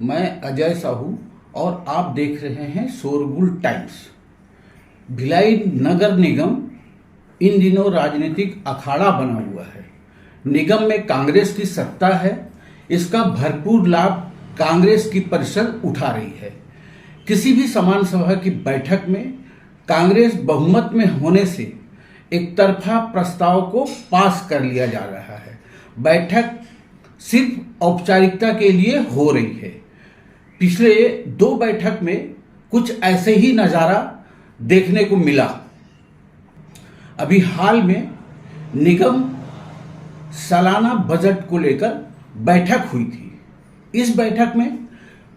मैं अजय साहू और आप देख रहे हैं शोरगुल टाइम्स। भिलाई नगर निगम इन दिनों राजनीतिक अखाड़ा बना हुआ है। निगम में कांग्रेस की सत्ता है, इसका भरपूर लाभ कांग्रेस की परिषद उठा रही है। किसी भी समान सभा की बैठक में कांग्रेस बहुमत में होने से एक तरफा प्रस्ताव को पास कर लिया जा रहा है। बैठक सिर्फ औपचारिकता के लिए हो रही है। पिछले 2 बैठक में कुछ ऐसे ही नज़ारा देखने को मिला। अभी हाल में निगम सालाना बजट को लेकर बैठक हुई थी। इस बैठक में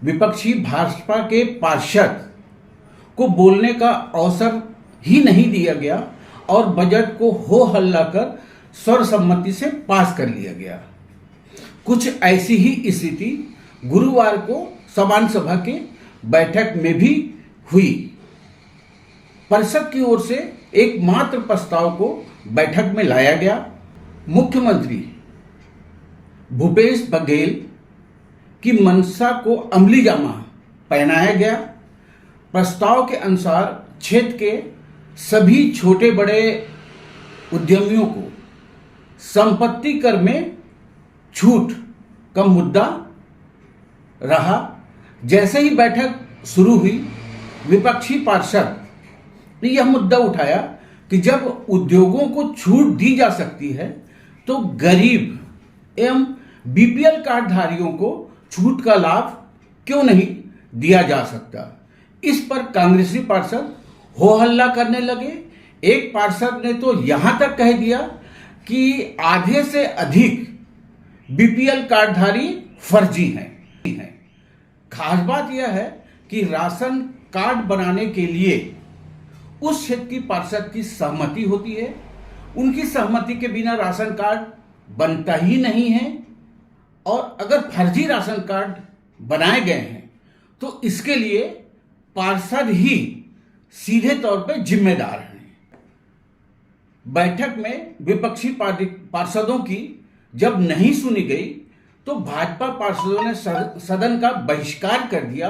विपक्षी भाजपा के पार्षद को बोलने का अवसर ही नहीं दिया गया और बजट को हो हल्ला कर सर्वसम्मति से पास कर लिया गया। कुछ ऐसी ही स्थिति गुरुवार को समान सभा के बैठक में भी हुई। परिषद की ओर से एकमात्र प्रस्ताव को बैठक में लाया गया। मुख्यमंत्री भूपेश बघेल की मंशा को अमली जामा पहनाया गया। प्रस्ताव के अनुसार क्षेत्र के सभी छोटे बड़े उद्यमियों को संपत्ति कर में छूट का मुद्दा रहा। जैसे ही बैठक शुरू हुई, विपक्षी पार्षद ने यह मुद्दा उठाया कि जब उद्योगों को छूट दी जा सकती है तो गरीब एवं बीपीएल कार्डधारियों को छूट का लाभ क्यों नहीं दिया जा सकता। इस पर कांग्रेसी पार्षद हो हल्ला करने लगे। एक पार्षद ने तो यहां तक कह दिया कि आधे से अधिक बीपीएल कार्डधारी फर्जी हैं। खास बात यह है कि राशन कार्ड बनाने के लिए उस क्षेत्र की पार्षद की सहमति होती है। उनकी सहमति के बिना राशन कार्ड बनता ही नहीं है और अगर फर्जी राशन कार्ड बनाए गए हैं तो इसके लिए पार्षद ही सीधे तौर पर जिम्मेदार हैं। बैठक में विपक्षी पार्षदों की जब नहीं सुनी गई तो भाजपा पार्षदों ने सदन का बहिष्कार कर दिया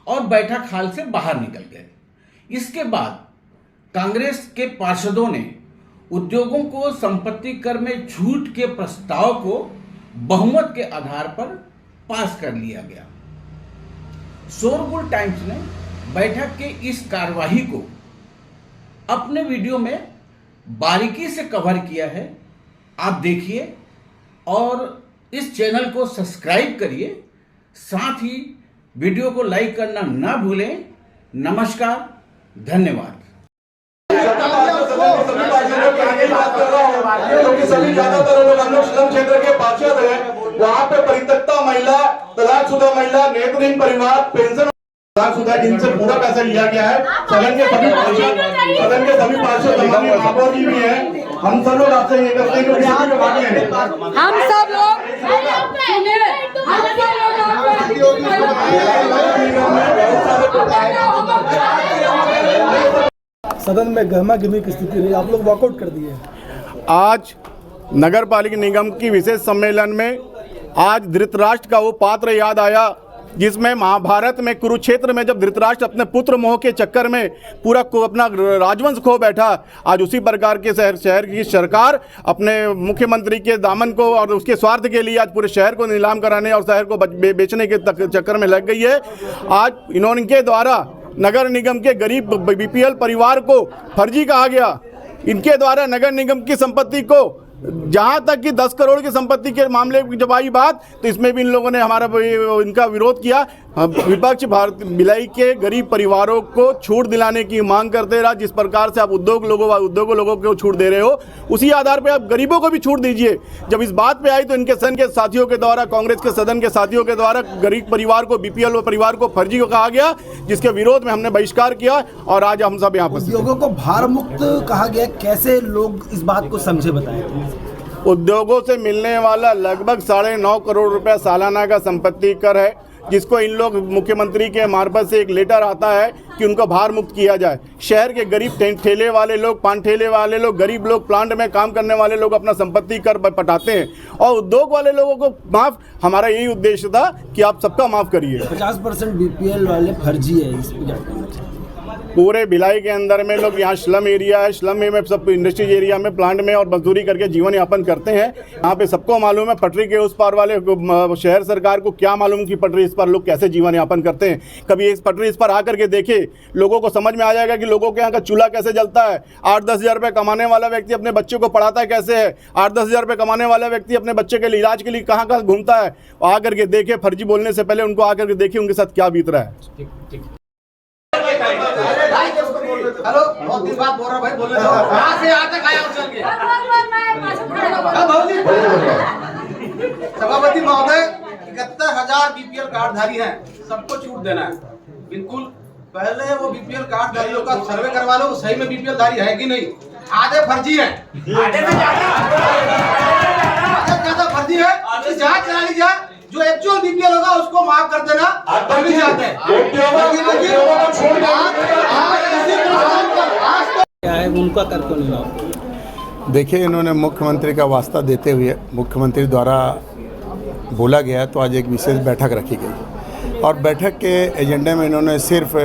और बैठक हाल से बाहर निकल गए। इसके बाद कांग्रेस के पार्षदों ने उद्योगों को संपत्ति कर में छूट के प्रस्ताव को बहुमत के आधार पर पास कर लिया गया। शोरगुल टाइम्स ने बैठक के इस कार्यवाही को अपने वीडियो में बारीकी से कवर किया है। आप देखिए और इस चैनल को सब्सक्राइब करिए, साथ ही वीडियो को लाइक करना ना भूलें। नमस्कार, धन्यवाद। क्योंकि सभी ज्यादातर लोग हम लोग स्लम क्षेत्र के पार्षद हैं, वहाँ पे परित्यक्ता महिला, तलाकशुदा महिला, नेत्रहीन परिवार, पेंशन तलाकशुदा, जिनसे पूरा पैसा लिया गया है। सदन के सभी पार्षद महापौर जी भी हैं। हम सब लोग आपसे ये करते हैं कि हम सब लोग सदन में गहमा गहमी की स्थिति रही, आप लोग वॉकआउट कर दिए। आज नगर पालिका निगम की विशेष सम्मेलन में आज धृतराष्ट्र का वो पात्र याद आया जिसमें महाभारत में कुरुक्षेत्र में जब धृतराष्ट्र अपने पुत्र मोह के चक्कर में पूरा अपना राजवंश खो बैठा, आज उसी प्रकार के शहर की सरकार अपने मुख्यमंत्री के दामन को और उसके स्वार्थ के लिए आज पूरे शहर को नीलाम कराने और शहर को बेचने के चक्कर में लग गई है। आज इनके द्वारा नगर निगम के गरीब बीपीएल परिवार को फर्जी कहा गया। इनके द्वारा नगर निगम की संपत्ति को, जहां तक कि 10 करोड़ की संपत्ति के मामले की जब आई बात तो इसमें भी इन लोगों ने इनका विरोध किया। विपक्ष भिलाई के गरीब परिवारों को छूट दिलाने की मांग करते रहा। जिस प्रकार से आप उद्योगों लोगों को छूट दे रहे हो, उसी आधार पर आप गरीबों को भी छूट दीजिए। जब इस बात पे आई तो इनके सदन के साथियों के द्वारा, कांग्रेस के सदन के साथियों के द्वारा गरीब परिवार को, बीपीएल परिवार को फर्जी कहा गया, जिसके विरोध में हमने बहिष्कार किया और आज हम सब यहाँ पर उद्योगों को भार मुक्त कहा गया। कैसे लोग इस बात को समझे, बताएं। उद्योगों से मिलने वाला लगभग 9.5 करोड़ रुपया सालाना का संपत्ति कर है, जिसको इन लोग मुख्यमंत्री के मार्फत से एक लेटर आता है कि उनको भार मुक्त किया जाए। शहर के गरीब ठेले वाले लोग, पान ठेले वाले लोग, गरीब लोग, प्लांट में काम करने वाले लोग अपना संपत्ति कर पटाते हैं और उद्योग वाले लोगों को माफ। हमारा यही उद्देश्य था कि आप सबका माफ करिए। 50% बीपीएल वाले फर्जी है, इस पर पूरे भिलाई के अंदर में लोग यहाँ स्लम एरिया है, स्लम में सब इंडस्ट्रीज एरिया में प्लांट में और मजदूरी करके जीवन यापन करते हैं। यहाँ पे सबको मालूम है पटरी के उस पार वाले शहर सरकार को क्या मालूम कि पटरी इस पर लोग कैसे जीवन यापन करते हैं। कभी इस पटरी इस पर आकर के देखे, लोगों को समझ में आ जाएगा कि लोगों के यहाँ का चूल्हा कैसे जलता है। 8-10 हज़ार रुपये कमाने वाला व्यक्ति अपने बच्चे को पढ़ाता है कैसे है। 8-10 हज़ार रुपये कमाने वाला व्यक्ति अपने बच्चे के इलाज के लिए कहाँ कहाँ घूमता है। आकर के देखे, फर्जी बोलने से पहले उनको आकर के देखिए उनके साथ क्या बीत रहा है। हेलो, बहुत दिन बाद बोल रहा भाई, बोलने दो। कहाँ से यहाँ तक आया उछल के? सभापति महोदय, 71,000 बीपीएल कार्डधारी हैं, सबको छूट देना है। बिल्कुल पहले वो बीपीएल कार्डधारियों का सर्वे करवा लो, सही में बीपीएल धारी है कि नहीं। आधे फर्जी हैं, आधे ज्यादा फर्जी है। जांच करा ली जाए, जो एक्चुअल बीपीएल होगा उसको माफ कर देना। क्या है उनका कर क्यों नहीं? देखिए, इन्होंने मुख्यमंत्री का वास्ता देते हुए मुख्यमंत्री द्वारा बोला गया तो आज एक विशेष बैठक रखी गई और बैठक के एजेंडे में इन्होंने सिर्फ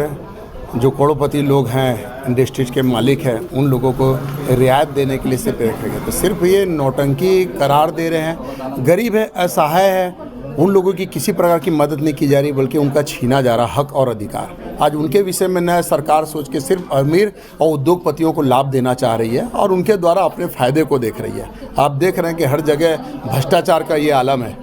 जो करोड़पति लोग हैं, इंडस्ट्रीज के मालिक हैं, उन लोगों को रियायत देने के लिए सिर्फ रखे गए। तो सिर्फ ये नौटंकी करार दे रहे हैं। गरीब है, असहाय है, उन लोगों की किसी प्रकार की मदद नहीं की जा रही, बल्कि उनका छीना जा रहा हक और अधिकार। आज उनके विषय में नया सरकार सोच के सिर्फ अमीर और उद्योगपतियों को लाभ देना चाह रही है और उनके द्वारा अपने फ़ायदे को देख रही है। आप देख रहे हैं कि हर जगह भ्रष्टाचार का ये आलम है।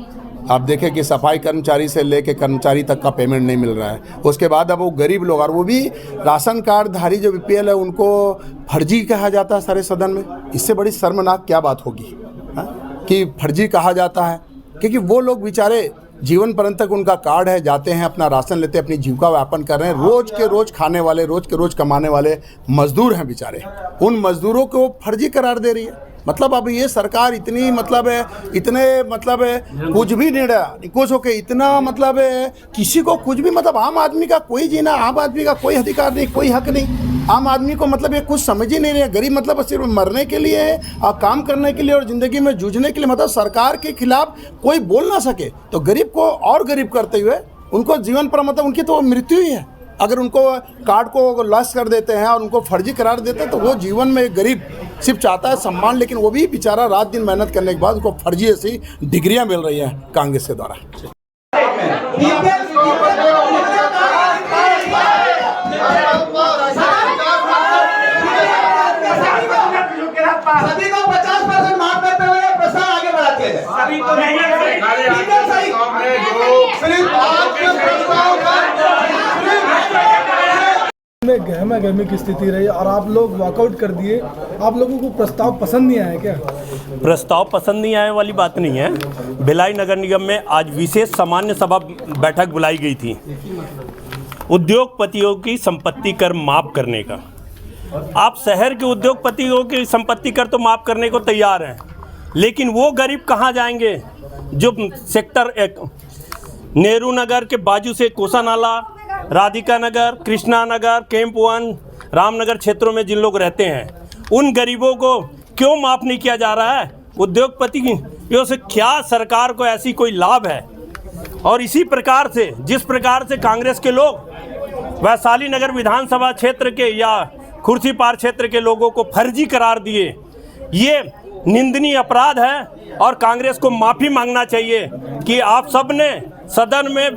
आप देखें कि सफाई कर्मचारी से लेकर कर्मचारी तक का पेमेंट नहीं मिल रहा है। उसके बाद अब वो गरीब लोग, और वो भी राशन कार्डधारी जो बीपीएल है, उनको फर्जी कहा जाता है सारे सदन में। इससे बड़ी शर्मनाक क्या बात होगी कि फर्जी कहा जाता है, क्योंकि वो लोग बेचारे जीवन पर्यंत तक उनका कार्ड है, जाते हैं, अपना राशन लेते हैं, अपनी जीविका व्यापन कर रहे हैं। रोज़ के रोज़ खाने वाले, रोज़ के रोज़ कमाने वाले मजदूर हैं बेचारे। उन मजदूरों को फर्जी करार दे रही है। मतलब अब ये सरकार इतनी कुछ भी निर्णय कुछ होके इतना किसी को कुछ भी आम आदमी का कोई जीना, आम आदमी का कोई अधिकार नहीं, कोई हक नहीं। आम आदमी को ये कुछ समझ ही नहीं रहे। गरीब सिर्फ मरने के लिए है और काम करने के लिए और ज़िंदगी में जूझने के लिए। सरकार के खिलाफ कोई बोल ना सके तो गरीब को और गरीब करते हुए उनको जीवन पर उनकी तो मृत्यु ही है। अगर उनको कार्ड को लॉस कर देते हैं और उनको फर्जी करार देते हैं तो वो जीवन में एक गरीब सिर्फ चाहता है सम्मान, लेकिन वो भी बेचारा रात दिन मेहनत करने के बाद उनको फर्जी ऐसी डिग्रियां मिल रही हैं कांग्रेस के द्वारा। सभी को 50% माफ करते हुए प्रस्ताव आगे बढ़ाते हैं। सभी तो नहीं है, में गहमा गहमी की स्थिति रही और आप लोग वॉकआउट कर दिए। आप लोगों को प्रस्ताव पसंद नहीं आया क्या? प्रस्ताव पसंद नहीं आने वाली बात नहीं है। भिलाई नगर निगम में आज विशेष सामान्य सभा बैठक बुलाई गई थी उद्योगपतियों की संपत्ति कर माफ करने का। आप शहर के उद्योगपतियों की संपत्ति कर तो माफ करने को तैयार हैं, लेकिन वो गरीब कहाँ जाएंगे जो सेक्टर 1 नेहरू नगर के बाजू से कोसा नाला, राधिका नगर, कृष्णा नगर, कैंप 1, रामनगर क्षेत्रों में जिन लोग रहते हैं, उन गरीबों को क्यों माफ़ नहीं किया जा रहा है? उद्योगपतियों से क्या सरकार को ऐसी कोई लाभ है? और इसी प्रकार से जिस प्रकार से कांग्रेस के लोग वैशाली नगर विधानसभा क्षेत्र के या खुर्सीपार क्षेत्र के लोगों को फर्जी करार दिए, ये निंदनीय अपराध है और कांग्रेस को माफ़ी मांगना चाहिए कि आप सब ने सदन में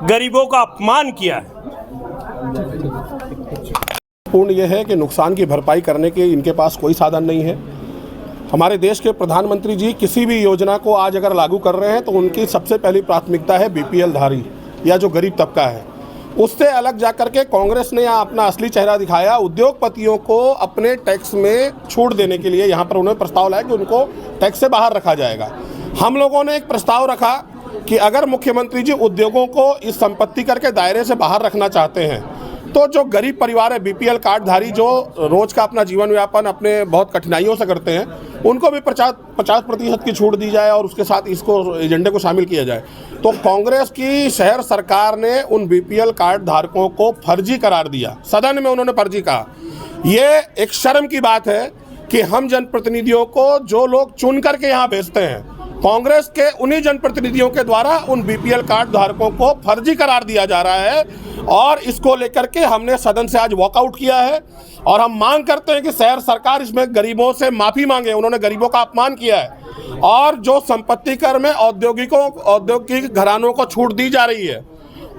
गरीबों का अपमान किया है। पूर्ण यह है कि नुकसान की भरपाई करने के इनके पास कोई साधन नहीं है। हमारे देश के प्रधानमंत्री जी किसी भी योजना को आज अगर लागू कर रहे हैं तो उनकी सबसे पहली प्राथमिकता है बीपीएल धारी या जो गरीब तबका है। उससे अलग जाकर के कांग्रेस ने यहाँ अपना असली चेहरा दिखाया। उद्योगपतियों को अपने टैक्स में छूट देने के लिए यहाँ पर उन्होंने प्रस्ताव लाया कि उनको टैक्स से बाहर रखा जाएगा। हम लोगों ने एक प्रस्ताव रखा कि अगर मुख्यमंत्री जी उद्योगों को इस संपत्ति कर के दायरे से बाहर रखना चाहते हैं तो जो गरीब परिवार है, बीपीएल कार्डधारी जो रोज का अपना जीवन यापन अपने बहुत कठिनाइयों से करते हैं, उनको भी 50% की छूट दी जाए और उसके साथ इसको एजेंडे को शामिल किया जाए। तो कांग्रेस की शहर सरकार ने उन बीपीएल कार्ड धारकों को फर्जी करार दिया, सदन में उन्होंने फर्जी कहा। ये एक शर्म की बात है कि हम जनप्रतिनिधियों को जो लोग चुन करके यहाँ भेजते हैं, कांग्रेस के उन्हीं जनप्रतिनिधियों के द्वारा उन बीपीएल कार्ड धारकों को फर्जी करार दिया जा रहा है। और इसको लेकर के हमने सदन से आज वॉकआउट किया है और हम मांग करते हैं कि शहर सरकार इसमें गरीबों से माफ़ी मांगे। उन्होंने गरीबों का अपमान किया है और जो संपत्ति कर में औद्योगिक घरानों को छूट दी जा रही है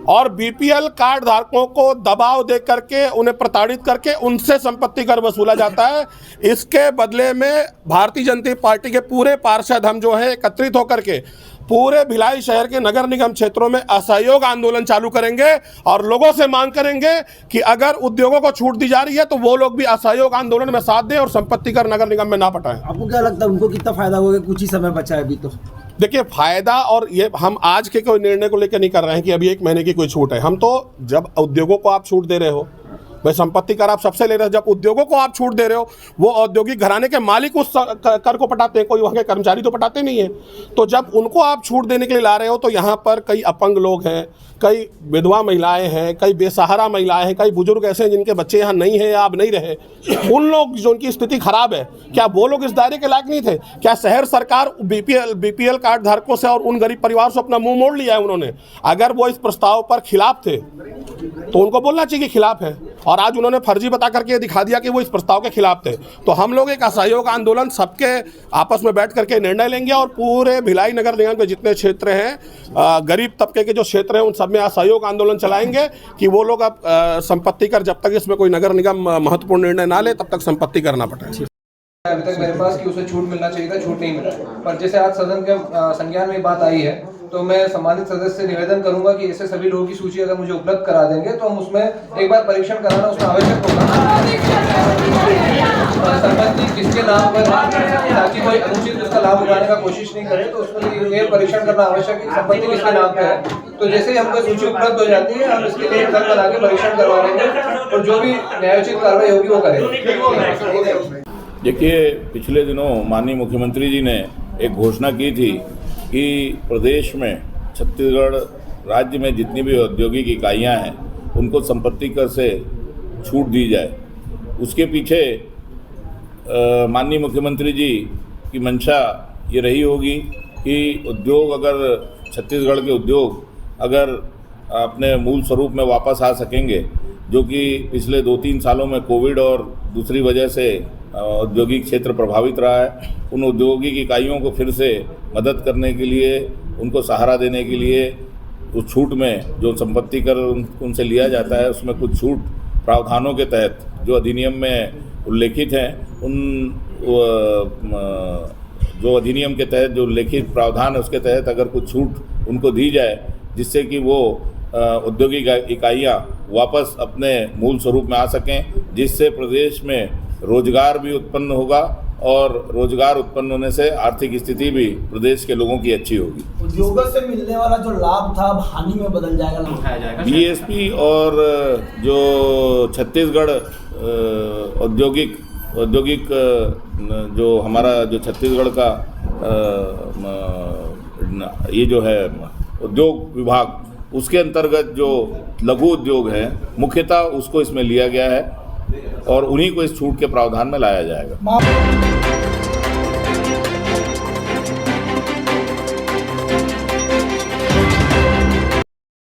और बीपीएल कार्ड धारकों को दबाव दे करके उन्हें प्रताड़ित करके उनसे संपत्ति कर वसूला जाता है। इसके बदले में भारतीय जनता पार्टी के पूरे पार्षद हम जो है एकत्रित होकर के पूरे भिलाई शहर के नगर निगम क्षेत्रों में असहयोग आंदोलन चालू करेंगे और लोगों से मांग करेंगे कि अगर उद्योगों को छूट दी जा रही है तो वो लोग भी असहयोग आंदोलन में साथ दें और संपत्ति कर नगर निगम में ना पटाएं। आपको क्या लगता है उनको कितना फायदा होगा? कुछ ही समय बचा है अभी तो। देखिए, फायदा और ये हम आज के कोई निर्णय को लेकर नहीं कर रहे हैं कि अभी 1 महीने की कोई छूट है। हम तो जब उद्योगों को आप छूट दे रहे हो, भाई संपत्ति कर आप सबसे ले रहे हो, जब उद्योगों को आप छूट दे रहे हो, वो औद्योगिक घराने के मालिक उस कर को पटाते हैं, कोई वहाँ के कर्मचारी तो पटाते नहीं है। तो जब उनको आप छूट देने के लिए ला रहे हो तो यहाँ पर कई अपंग लोग हैं, कई विधवा महिलाएं हैं, कई बेसहारा महिलाएं हैं, कई बुजुर्ग ऐसे हैं जिनके बच्चे यहाँ नहीं हैं या अब नहीं रहे। उन लोग जो उनकी स्थिति खराब है, क्या वो लोग इस दायरे के लायक नहीं थे? क्या शहर सरकार बीपीएल कार्ड धारकों से और उन गरीब परिवार से अपना मुंह मोड़ लिया है उन्होंने? अगर वो इस प्रस्ताव पर खिलाफ थे तो उनको बोलना चाहिए कि खिलाफ है, और आज उन्होंने फर्जी बता करके दिखा दिया कि वो इस प्रस्ताव के खिलाफ थे। तो हम लोग एक असहयोग आंदोलन सबके आपस में बैठ करके निर्णय लेंगे और पूरे भिलाई नगर निगम के जितने क्षेत्र हैं, गरीब तबके के जो क्षेत्र हैं, उन सब में असहयोग आंदोलन चलाएंगे कि वो लोग अब संपत्ति कर, जब तक इसमें कोई नगर निगम महत्वपूर्ण निर्णय ना ले तब तक संपत्ति करना पड़े। अभी तक मेरे पास कि उसे छूट मिलना चाहिए था, छूट नहीं मिला। पर जैसे आज सदन के संज्ञान में बात आई है तो मैं सम्मानित सदस्य से निवेदन करूंगा कि ऐसे सभी लोगों की सूची अगर मुझे उपलब्ध करा देंगे तो हम उसमें एक बार परीक्षण कराना उसमें आवश्यक होगा। संपत्ति किसके नाम पर है ताकि कोई अनुचित उसका लाभ उठाने का कोशिश नहीं करे, तो उसमें ये परीक्षण करना आवश्यक है कि संपत्ति किसके नाम पे है। तो जैसे ही हमको सूची उपलब्ध हो जाती है हम इसके लिए दल बना के परीक्षण करवा लेंगे और जो भी न्यायोचित कार्रवाई होगी वो करेंगे। देखिए, पिछले दिनों माननीय मुख्यमंत्री जी ने एक घोषणा की थी कि प्रदेश में, छत्तीसगढ़ राज्य में जितनी भी औद्योगिक इकाइयां हैं उनको संपत्ति कर से छूट दी जाए। उसके पीछे माननीय मुख्यमंत्री जी की मंशा ये रही होगी कि उद्योग, अगर छत्तीसगढ़ के उद्योग अगर अपने मूल स्वरूप में वापस आ सकेंगे, जो कि पिछले 2-3 सालों में कोविड और दूसरी वजह से औद्योगिक क्षेत्र प्रभावित रहा है, उन औद्योगिक इकाइयों को फिर से मदद करने के लिए, उनको सहारा देने के लिए उस छूट में जो संपत्ति कर उनसे लिया जाता है उसमें कुछ छूट प्रावधानों के तहत जो अधिनियम में उल्लेखित हैं, उन जो अधिनियम के तहत जो उल्लेखित प्रावधान है उसके तहत अगर कुछ छूट उनको दी जाए जिससे कि वो औद्योगिक इकाइयाँ वापस अपने मूल स्वरूप में आ सकें, जिससे प्रदेश में रोजगार भी उत्पन्न होगा और रोजगार उत्पन्न होने से आर्थिक स्थिति भी प्रदेश के लोगों की अच्छी होगी। उद्योगों से मिलने वाला जो लाभ था अब हानि में बदल जाएगा, उठाया जाएगा। बीएसपी और जो छत्तीसगढ़ औद्योगिक जो हमारा जो छत्तीसगढ़ का ये जो है उद्योग विभाग, उसके अंतर्गत जो लघु उद्योग है मुख्यतः उसको इसमें लिया गया है और उन्हीं को इस छूट के प्रावधान में लाया जाएगा।